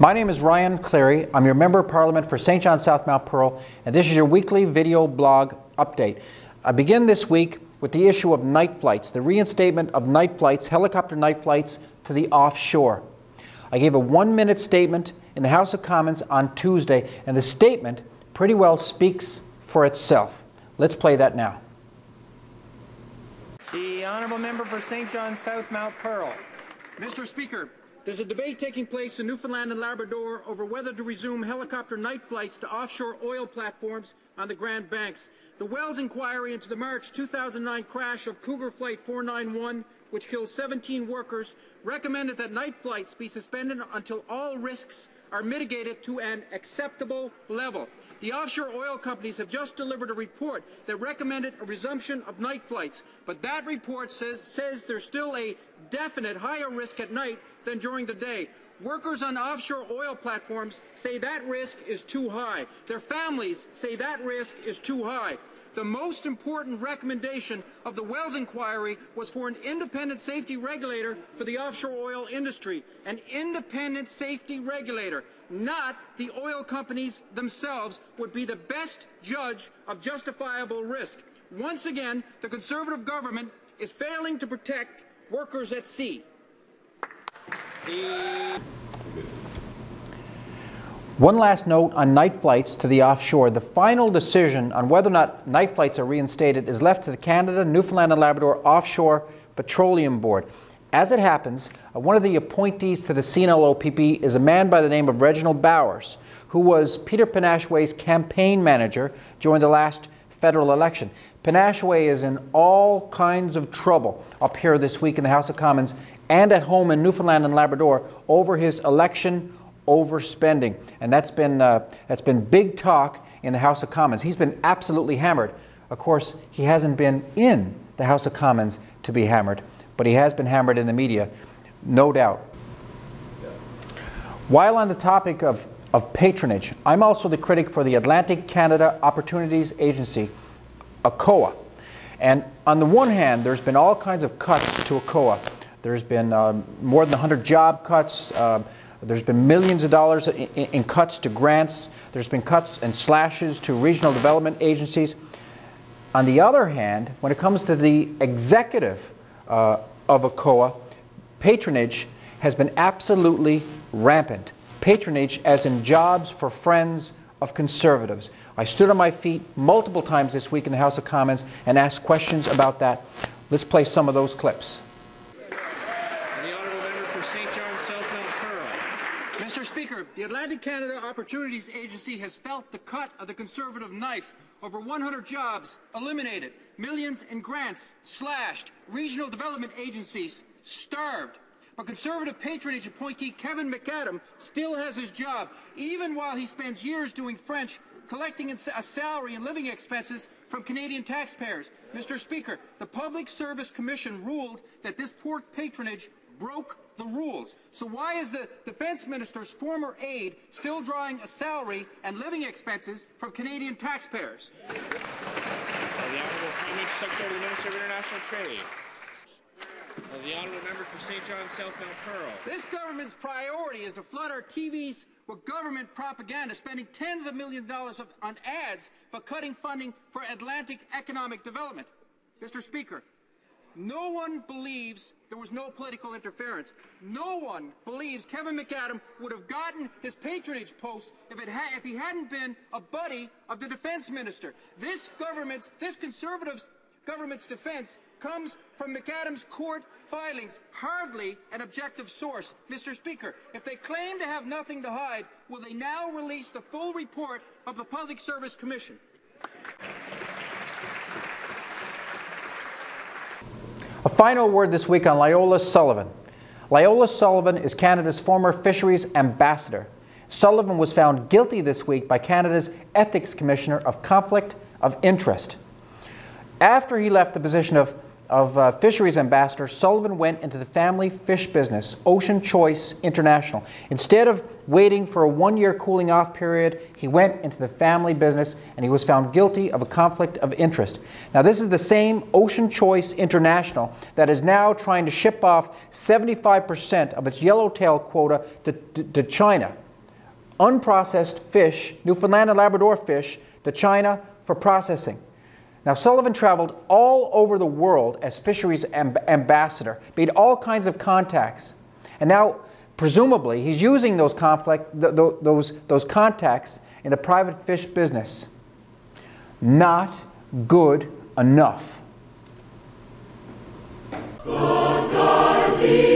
My name is Ryan Cleary. I'm your Member of Parliament for St. John South Mount Pearl, and this is your weekly video blog update. I begin this week with the issue of night flights, the reinstatement of night flights, helicopter night flights to the offshore. I gave a 1-minute statement in the House of Commons on Tuesday, and the statement pretty well speaks for itself. Let's play that now. The Honourable Member for St. John South Mount Pearl. Mr. Speaker, there's a debate taking place in Newfoundland and Labrador over whether to resume helicopter night flights to offshore oil platforms on the Grand Banks. The Wells inquiry into the March 2009 crash of Cougar Flight 491, which killed 17 workers, recommended that night flights be suspended until all risks are mitigated to an acceptable level. The offshore oil companies have just delivered a report that recommended a resumption of night flights, but that report says there's still a definite higher risk at night than during the day. Workers on offshore oil platforms say that risk is too high. Their families say that risk is too high. The most important recommendation of the Wells inquiry was for an independent safety regulator for the offshore oil industry. An independent safety regulator, not the oil companies themselves, would be the best judge of justifiable risk. Once again, the Conservative government is failing to protect workers at sea. One last note on night flights to the offshore. The final decision on whether or not night flights are reinstated is left to the Canada-Newfoundland and Labrador Offshore Petroleum Board. As it happens, one of the appointees to the C-NLOPB is a man by the name of Reginald Bowers, who was Peter Penashue's campaign manager during the last federal election. Penashue is in all kinds of trouble up here this week in the House of Commons and at home in Newfoundland and Labrador over his election overspending, and that's been big talk in the House of Commons. He's been absolutely hammered. Of course, he hasn't been in the House of Commons to be hammered, but he has been hammered in the media, no doubt. While on the topic of patronage, I'm also the critic for the Atlantic Canada Opportunities Agency, ACOA. And on the one hand, there's been all kinds of cuts to ACOA. There's been more than 100 job cuts. There's been millions of dollars in cuts to grants. There's been cuts and slashes to regional development agencies. On the other hand, when it comes to the executive of ACOA, patronage has been absolutely rampant. Patronage as in jobs for friends of Conservatives. I stood on my feet multiple times this week in the House of Commons and asked questions about that. Let's play some of those clips. Mr. Speaker, the Atlantic Canada Opportunities Agency has felt the cut of the Conservative knife. Over 100 jobs eliminated, millions in grants slashed, regional development agencies starved. But Conservative patronage appointee Kevin McAdam still has his job, even while he spends years doing French, collecting a salary and living expenses from Canadian taxpayers. Mr. Speaker, the Public Service Commission ruled that this poor patronage broke the rules. So why is the Defence Minister's former aide still drawing a salary and living expenses from Canadian taxpayers? The Honourable Prime Secretary to the Minister of International Trade. The Honourable Member for St. John South Mount Pearl. This government's priority is to flood our TVs with government propaganda, spending tens of millions of dollars on ads, but cutting funding for Atlantic economic development. Mr. Speaker, no one believes there was no political interference. No one believes Kevin McAdam would have gotten his patronage post if he hadn't been a buddy of the Defence Minister. This Conservative government's defence comes from McAdam's court filings, hardly an objective source. Mr. Speaker, if they claim to have nothing to hide, will they now release the full report of the Public Service Commission? A final word this week on Loyola Sullivan. Loyola Sullivan is Canada's former fisheries ambassador. Sullivan was found guilty this week by Canada's Ethics Commissioner of conflict of interest. After he left the position of fisheries ambassador, Sullivan went into the family fish business, Ocean Choice International. Instead of waiting for a 1-year cooling off period, he went into the family business and he was found guilty of a conflict of interest. Now, this is the same Ocean Choice International that is now trying to ship off 75% of its yellowtail quota to China. unprocessed fish, Newfoundland and Labrador fish, to China for processing. Now, Sullivan traveled all over the world as fisheries ambassador, made all kinds of contacts, and now, presumably, he's using those contacts in the private fish business. Not good enough. Good God be